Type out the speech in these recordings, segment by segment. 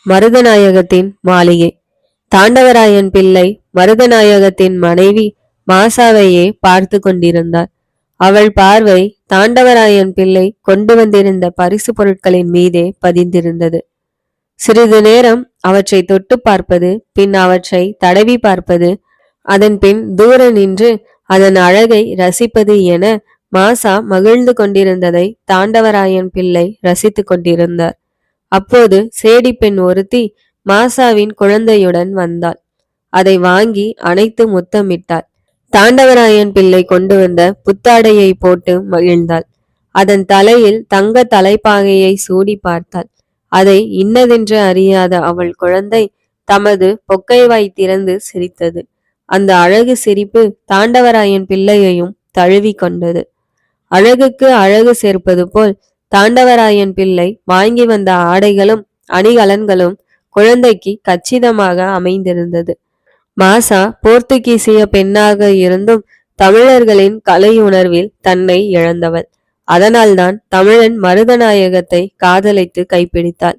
மருதநாயகத்தின் மாளிகை. தாண்டவராயன் பிள்ளை மருதநாயகத்தின் மனைவி மாசாவையே பார்த்து கொண்டிருந்தார். அவள் பார்வை தாண்டவராயன் பிள்ளை கொண்டு வந்திருந்த பரிசு பொருட்களின் மீதே பதிந்திருந்தது. சிறிது நேரம் அவற்றை தொட்டு பார்ப்பது, பின் அவற்றை தடவி பார்ப்பது, அதன் பின் தூர நின்று அதன் அழகை ரசிப்பது என மாசா மகிழ்ந்து கொண்டிருந்ததை தாண்டவராயன் பிள்ளை ரசித்து கொண்டிருந்தார். அப்போது சேடி பெண் ஒருத்தி மாசாவின் குழந்தையுடன் வந்தாள். அதை வாங்கி அணைத்து முத்தமிட்டாள். தாண்டவராயன் பிள்ளை கொண்டு வந்த புத்தாடையை போட்டு மகிழ்ந்தாள். அதன் தலையில் தங்க தலைப்பாகையை சூடி பார்த்தாள். அதை இன்னதென்று அறியாத அவள் குழந்தை தமது பொக்கைவாய் திறந்து சிரித்தது. அந்த அழகு சிரிப்பு தாண்டவராயன் பிள்ளையையும் தழுவி கொண்டது. அழகுக்கு அழகு சேர்ப்பது போல் தாண்டவராயன் பிள்ளை வாங்கி வந்த ஆடைகளும் அணிகலன்களும் குழந்தைக்கு கச்சிதமாக அமைந்திருந்தது. மாசா போர்த்துகீசிய பெண்ணாக இருந்தும் தமிழர்களின் கலை உணர்வில் தன்னை இழந்தவள். அதனால்தான் தமிழன் மருதநாயகத்தை காதலித்து கைப்பிடித்தாள்.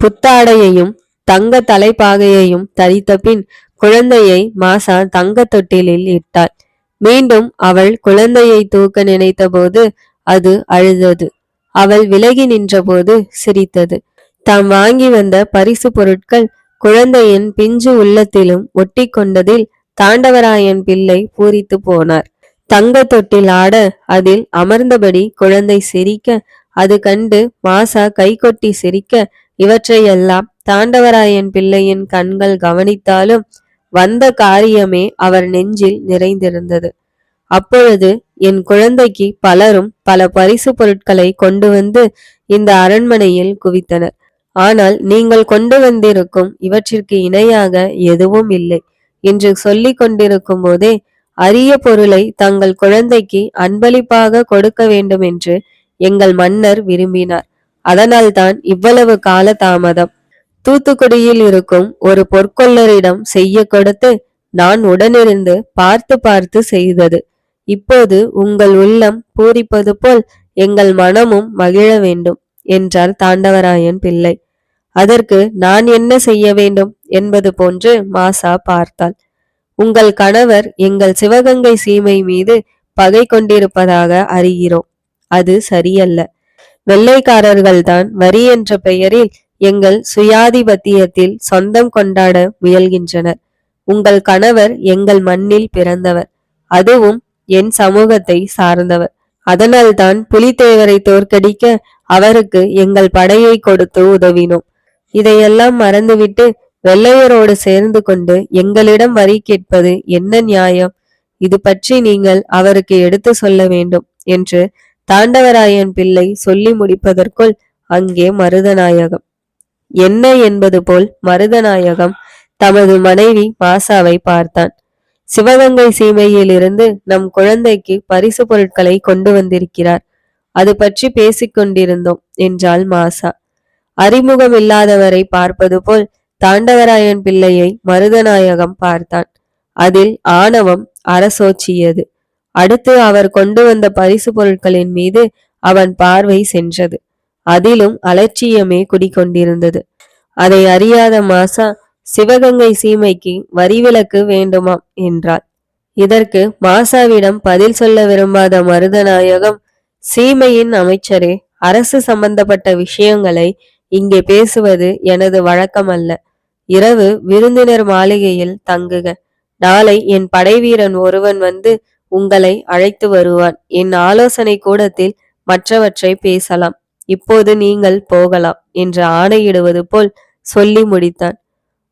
புத்தாடையையும் தங்க தலைப்பாகையையும் தரித்த பின் குழந்தையை மாசா தங்க தொட்டிலில் இட்டாள். மீண்டும் அவள் குழந்தையை தூக்க நினைத்த போது அது அழுதது. அவள் விலகி நின்றபோது சிரித்தது. தாம் வாங்கி வந்த பரிசு பொருட்கள் குழந்தையின் பிஞ்சு உள்ளத்திலும் ஒட்டி கொண்டதில் தாண்டவராயன் பிள்ளை பூரித்து போனார். தங்க தொட்டில் ஆட அதில் அமர்ந்தபடி குழந்தை சிரிக்க, அது கண்டு மாசா கைகொட்டி சிரிக்க, இவற்றையெல்லாம் தாண்டவராயன் பிள்ளையின் கண்கள் கவனித்தாலும் வந்த காரியமே அவர் நெஞ்சில் நிறைந்திருந்தது. அப்பொழுது என் குழந்தைக்கு பலரும் பல பரிசு பொருட்களை கொண்டு வந்து இந்த அரண்மனையில் குவித்தனர். ஆனால் நீங்கள் கொண்டு வந்திருக்கும் இவற்றிற்கு இணையாக எதுவும் இல்லை என்று சொல்லி கொண்டிருக்கும் போதே அரிய பொருளை தங்கள் குழந்தைக்கு அன்பளிப்பாக கொடுக்க வேண்டும் என்று எங்கள் மன்னர் விரும்பினார். அதனால்தான் இவ்வளவு கால தாமதம். தூத்துக்குடியில் இருக்கும் ஒரு பொற்கொள்ளரிடம் செய்ய கொடுத்து நான் உடனிருந்து பார்த்து பார்த்து செய்தது. இப்போது உங்கள் உள்ளம் பூரிப்பது போல் எங்கள் மனமும் மகிழ வேண்டும் என்றார் தாண்டவராயன் பிள்ளை. அதற்கு நான் என்ன செய்ய வேண்டும் என்பது போன்று மாசா பார்த்தாள். உங்கள் கணவர் எங்கள் சிவகங்கை சீமை மீது பகை கொண்டிருப்பதாக அறிகிறோம். அது சரியல்ல. வெள்ளைக்காரர்கள்தான் வரி என்ற பெயரில் எங்கள் சுயாதிபத்தியத்தில் சொந்தம் கொண்டாட முயல்கின்றனர். உங்கள் கணவர் எங்கள் மண்ணில் பிறந்தவர், அதுவும் என் சமூகத்தை சார்ந்தவர். அதனால்தான் புலித்தேவரை தோற்கடிக்க அவருக்கு எங்கள் படையை கொடுத்து உதவினோம். இதையெல்லாம் மறந்துவிட்டு வெள்ளையரோடு சேர்ந்து கொண்டு எங்களிடம் வரி கேட்பது என்ன நியாயம்? இது பற்றி நீங்கள் அவருக்கு எடுத்து சொல்ல வேண்டும் என்று தாண்டவராயன் பிள்ளை சொல்லி முடிப்பதற்குள் அங்கே மருதநாயகம். என்ன என்பது போல் மருதநாயகம் தமது மனைவி மாசாவை பார்த்தான். சிவகங்கை சீமையில் இருந்து நம் குழந்தைக்கு பரிசு பொருட்களை கொண்டு வந்திருக்கிறார். அது பற்றி பேசிக்கொண்டிருந்தோம் என்றாள் மாசா. அறிமுகம் இல்லாதவரை பார்ப்பது போல் தாண்டவராயன் பிள்ளையை மருதநாயகம் பார்த்தான். அதில் ஆணவம் அரசோச்சியது. அடுத்து அவர் கொண்டு வந்த பரிசு பொருட்களின் மீது அவன் பார்வை சென்றது. அதிலும் அலட்சியமே குடிக்கொண்டிருந்தது. அதை அறியாத மாசா சிவகங்கை சீமைக்கு வரி விலக்கு வேண்டுமாம் என்றாள். இதற்கு மாசாவிடம் பதில் சொல்ல விரும்பாத மருதநாயகம், சீமையின் அமைச்சரே, அரசு சம்பந்தப்பட்ட விஷயங்களை இங்கே பேசுவது எனது வழக்கமல்ல. இரவு விருந்தினர் மாளிகையில் தங்குக. நாளை என் படைவீரன் ஒருவன் வந்து உங்களை அழைத்து வருவான். என் ஆலோசனை கூடத்தில் மற்றவற்றை பேசலாம். இப்போது நீங்கள் போகலாம் என்று ஆணையிடுவது போல் சொல்லி முடித்தான்.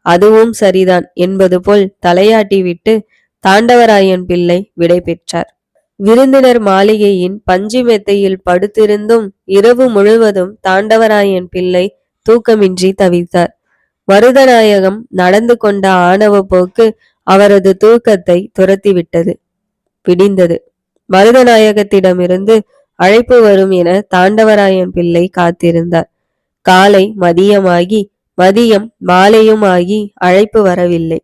அதுவும் சரிதான் என்பது போல் தலையாட்டி விட்டு தாண்டவராயன் பிள்ளை விடை பெற்றார். விருந்தினர் மாளிகையின் பஞ்சு மெத்தையில் படுத்திருந்தும் இரவு முழுவதும் தாண்டவராயன் பிள்ளை தூக்கமின்றி தவித்தார். மருதநாயகம் நடந்து கொண்ட ஆணவ போக்கு அவரது தூக்கத்தை துரத்திவிட்டது. விடிந்தது. மருதநாயகத்திடமிருந்து அழைப்பு வரும் என தாண்டவராயன் பிள்ளை காத்திருந்தார். காலை மதியமாகி மதியம் மாலையும் ஆகி அழைப்பு வரவில்லை.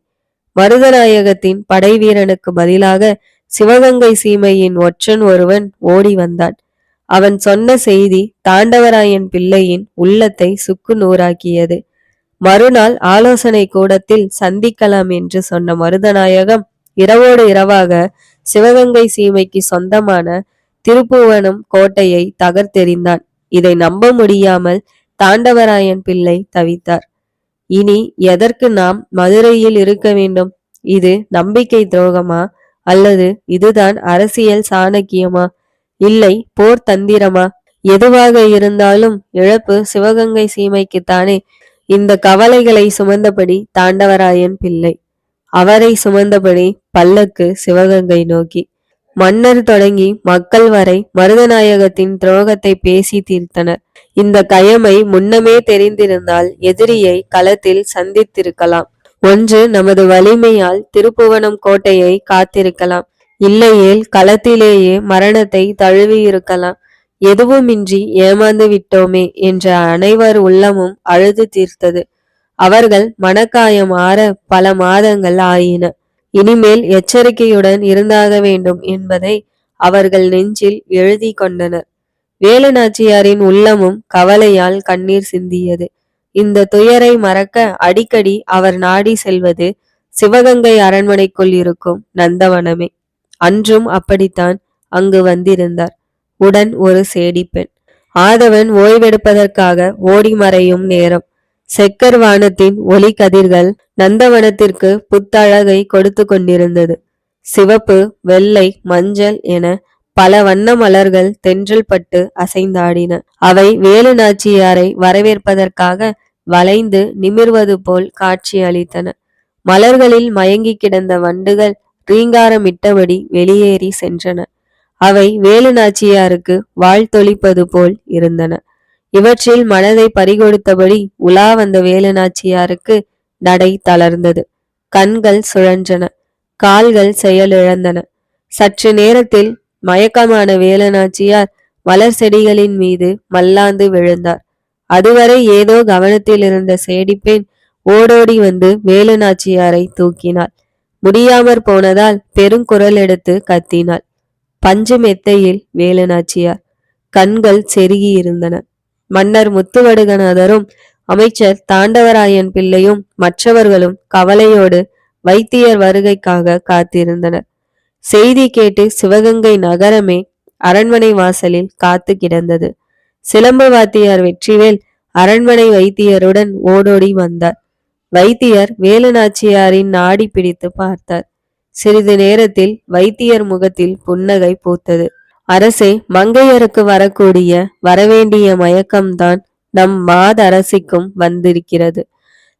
மருதநாயகத்தின் படை வீரனுக்கு பதிலாக சிவகங்கை சீமையின் ஒற்றன் ஒருவன் ஓடி வந்தான். அவன் சொன்ன செய்தி தாண்டவராயன் பிள்ளையின் உள்ளத்தை சுக்கு நூறாக்கியது. மறுநாள் ஆலோசனை கூடத்தில் சந்திக்கலாம் என்று சொன்ன மருதநாயகம் இரவோடு இரவாக சிவகங்கை சீமைக்கு சொந்தமான திருப்புவனம் கோட்டையை தகர்த்தெறிந்தான். இதை நம்ப முடியாமல் தாண்டவராயன் பிள்ளை தவித்தார். இனி எதற்கு நாம் மதுரையில் இருக்க வேண்டும்? இது நம்பிக்கை துரோகமா, அல்லது இதுதான் அரசியல் சாணக்கியமா, இல்லை போர் தந்திரமா? எதுவாக இருந்தாலும் இழப்பு சிவகங்கை சீமைக்குத்தானே. இந்த கவலைகளை சுமந்தபடி தாண்டவராயன் பிள்ளை, அவரை சுமந்தபடி பல்லக்கு சிவகங்கை நோக்கி. மன்னர் தொடங்கி மக்கள் வரை மருதநாயகத்தின் துரோகத்தை பேசி தீர்த்தனர். இந்த கயமை முன்னமே தெரிந்திருந்தால் எதிரியை களத்தில் சந்தித்திருக்கலாம். ஒன்று நமது வலிமையால் திருப்புவனம் கோட்டையை காத்திருக்கலாம், இல்லையேல் களத்திலேயே மரணத்தை தழுவியிருக்கலாம். எதுவுமின்றி ஏமாந்து விட்டோமே என்ற அனைவர் உள்ளமும் அழுது தீர்த்தது. அவர்கள் மனக்காயம் ஆற பல மாதங்கள் ஆயின. இனிமேல் எச்சரிக்கையுடன் இருந்தாக வேண்டும் என்பதை அவர்கள் நெஞ்சில் எழுதி கொண்டனர். வேலு நாச்சியாரின் உள்ளமும் கவலையால் கண்ணீர் சிந்தியது. இந்த துயரை மறக்க அடிக்கடி அவர் நாடி செல்வது சிவகங்கை அரண்மனைக்குள் இருக்கும் நந்தவனமே. அன்றும் அப்படித்தான் அங்கு வந்திருந்தார். உடன் ஒரு சேடி பெண். ஆதவன் ஓய்வெடுப்பதற்காக ஓடி மறையும் நேரம். செக்கர் வானத்தின் ஒளி கதிர்கள் நந்தவனத்திற்கு புத்தழகை கொடுத்து கொண்டிருந்தது. சிவப்பு, வெள்ளை, மஞ்சள் என பல வண்ண மலர்கள் தென்றல் பட்டு அசைந்தாடின. அவை வேலு நாச்சியாரை வரவேற்பதற்காக வளைந்து நிமிர்வது போல் காட்சி அளித்தன. மலர்களில் மயங்கி கிடந்த வண்டுகள் ரீங்காரமிட்டபடி வெளியேறி சென்றன. அவை வேலு நாச்சியாருக்கு வாழ்த்தொழிப்பது போல் இருந்தன. இவற்றில் மனதை பறிகொடுத்தபடி உலா வந்த வேலு நாச்சியாருக்கு நடை தளர்ந்தது. கண்கள் சுழன்றன, கால்கள் செயலிழந்தன. சற்று நேரத்தில் மயக்கமான வேலு நாச்சியார் மலர் செடிகளின் மீது மல்லாந்து விழுந்தார். அதுவரை ஏதோ கவனத்தில் இருந்த சேடிப்பெண் ஓடோடி வந்து வேலு நாச்சியாரை தூக்கினாள். முடியாமற் போனதால் பெருங்குரல் எடுத்து கத்தினாள். பஞ்சு மெத்தையில் வேலு நாச்சியார். கண்கள் செருகி இருந்தன. மன்னர் முத்துவடுகநாதரும் அமைச்சர் தாண்டவராயன் பிள்ளையும் மற்றவர்களும் கவலையோடு வைத்தியர் வருகைக்காக காத்திருந்தனர். செய்தி கேட்டு சிவகங்கை நகரமே அரண்மனை வாசலில் காத்து கிடந்தது. சிலம்பு வாத்தியார் வெற்றிவேல் அரண்மனை வைத்தியருடன் ஓடோடி வந்தார். வைத்தியர் வேலு நாச்சியாரின் நாடி பிடித்து பார்த்தார். சிறிது நேரத்தில் வைத்தியர் முகத்தில் புன்னகை பூத்தது. அரசே, மங்கையருக்கு வரக்கூடிய வரவேண்டிய மயக்கம்தான் நம் மாதரசிக்கும் வந்திருக்கிறது.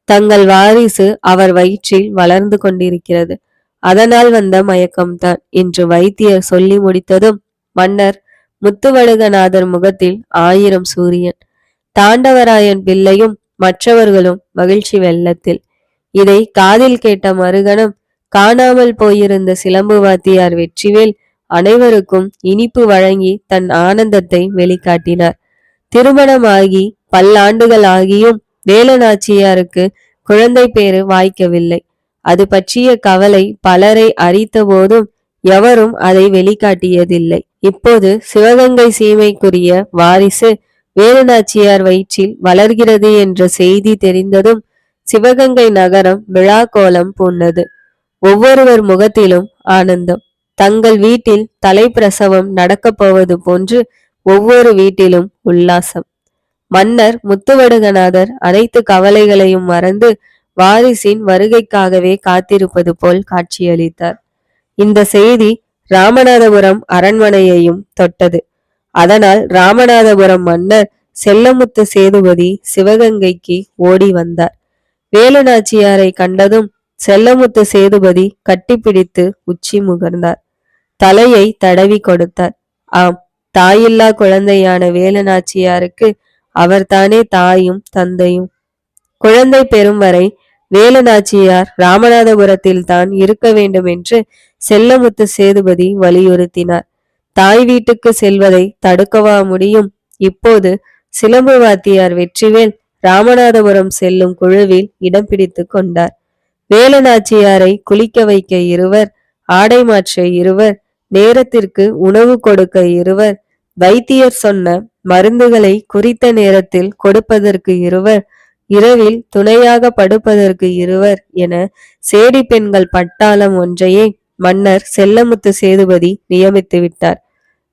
தங்கள் வாரிசு அவர் வயிற்றில் வளர்ந்து கொண்டிருக்கிறது. அதனால் வந்த மயக்கம்தான் என்று வைத்தியர் சொல்லி முடித்ததும் மன்னர் முத்துவடுகநாதர் முகத்தில் 1000 சூரியன். தாண்டவராயன் பிள்ளையும் மற்றவர்களும் மகிழ்ச்சி வெள்ளத்தில். இதை காதில் கேட்ட மறுகணம் காணாமல் போயிருந்த சிலம்பு வாத்தியார் வெற்றிவேல் அனைவருக்கும் இனிப்பு வழங்கி தன் ஆனந்தத்தை வெளிக்காட்டினார். திருமணமாகி பல்லாண்டுகள் ஆகியும் வேலு நாச்சியாருக்கு குழந்தை பேறு வாய்க்கவில்லை. அது பற்றிய கவலை பலரை அறித்த போதும் எவரும் அதை வெளிக்காட்டியதில்லை. இப்போது சிவகங்கை சீமைக்குரிய வாரிசு வேலு நாச்சியார் வயிற்றில் வளர்கிறது என்ற செய்தி தெரிந்ததும் சிவகங்கை நகரம் விழா கோலம் பூண்டது. ஒவ்வொருவர் முகத்திலும் ஆனந்தம். தங்கள் வீட்டில் தலைப்பிரசவம் நடக்கப் போவது போன்று ஒவ்வொரு வீட்டிலும் உல்லாசம். மன்னர் முத்துவடுகநாதர் அனைத்து கவலைகளையும் மறந்து வாரிசின் வருகைக்காகவே காத்திருப்பது போல் காட்சியளித்தார். இந்த செய்தி ராமநாதபுரம் அரண்மனையையும் தொட்டது. அதனால் ராமநாதபுரம் மன்னர் செல்லமுத்து சேதுபதி சிவகங்கைக்கு ஓடி வந்தார். வேலு நாச்சியாரை கண்டதும் செல்லமுத்து சேதுபதி கட்டிப்பிடித்து உச்சி முகர்ந்தார். தலையை தடவி கொடுத்தார். ஆம், தாயில்லா குழந்தையான வேலு நாச்சியாருக்கு அவர்தானே தாயும் தந்தையும். குழந்தை பெறும் வரை வேலு நாச்சியார் ராமநாதபுரத்தில் தான் இருக்க வேண்டும் என்று செல்லமுத்து சேதுபதி வலியுறுத்தினார். தாய் வீட்டுக்கு செல்வதை தடுக்கவா முடியும்? இப்போது சிலம்பு வாத்தியார் வெற்றிவேல் ராமநாதபுரம் செல்லும் குழுவில் இடம் பிடித்து கொண்டார். வேலு நாச்சியாரை குளிக்க வைக்க இருவர், ஆடை மாற்ற இருவர், நேரத்திற்கு உணவு கொடுக்க இருவர், வைத்தியர் சொன்ன மருந்துகளை குறித்த நேரத்தில் கொடுப்பதற்கு இருவர், இரவில் துணையாக படுப்பதற்கு இருவர் என சேடி பெண்கள் பட்டாளம் ஒன்றையே மன்னர் செல்லமுத்து சேதுபதி நியமித்து விட்டார்.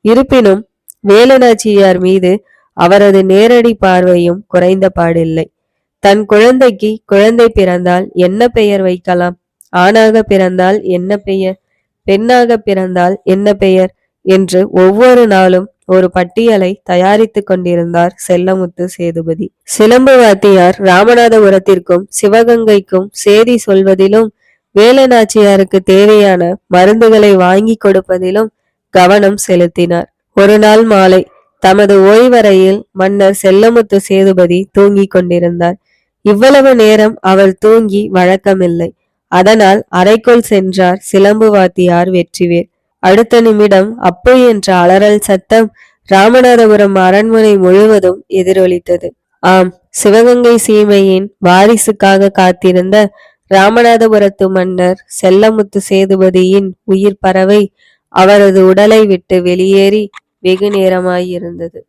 இருப்பினும் வேலுநாச்சியார் மீது அவரது நேரடி பார்வையும் குறைந்த பாடில்லை. தன் குழந்தைக்கு குழந்தை பிறந்தால் என்ன பெயர் வைக்கலாம், ஆணாக பிறந்தால் என்ன பெயர், பெண்ணாக பிறந்தால் என்ன பெயர் என்று ஒவ்வொரு நாளும் ஒரு பட்டியலை தயாரித்து கொண்டிருந்தார் செல்லமுத்து சேதுபதி. சிலம்பு வாத்தியார் ராமநாதபுரத்திற்கும் சிவகங்கைக்கும் சேதி சொல்வதிலும் வேலுநாச்சியாருக்கு தேவையான மருந்துகளை வாங்கி கொடுப்பதிலும் கவனம் செலுத்தினார். ஒரு நாள் மாலை தமது ஓய்வறையில் மன்னர் செல்லமுத்து சேதுபதி தூங்கிக் கொண்டிருந்தார். இவ்வளவு நேரம் அவர் தூங்கி வழக்கமில்லை. அதனால் அறைக்குள் சென்றார் சிலம்பு வாத்தியார் வெற்றிவேல். அடுத்த நிமிடம் அப்பு என்ற அலறல் சத்தம் ராமநாதபுரம் அரண்மனை முழுவதும் எதிரொலித்தது. ஆம், சிவகங்கை சீமையின் வாரிசுக்காக காத்திருந்த ராமநாதபுரத்து மன்னர் செல்லமுத்து சேதுபதியின் உயிர் பறவை அவரது உடலை விட்டு வெளியேறி வெகு நேரமாயிருந்தது.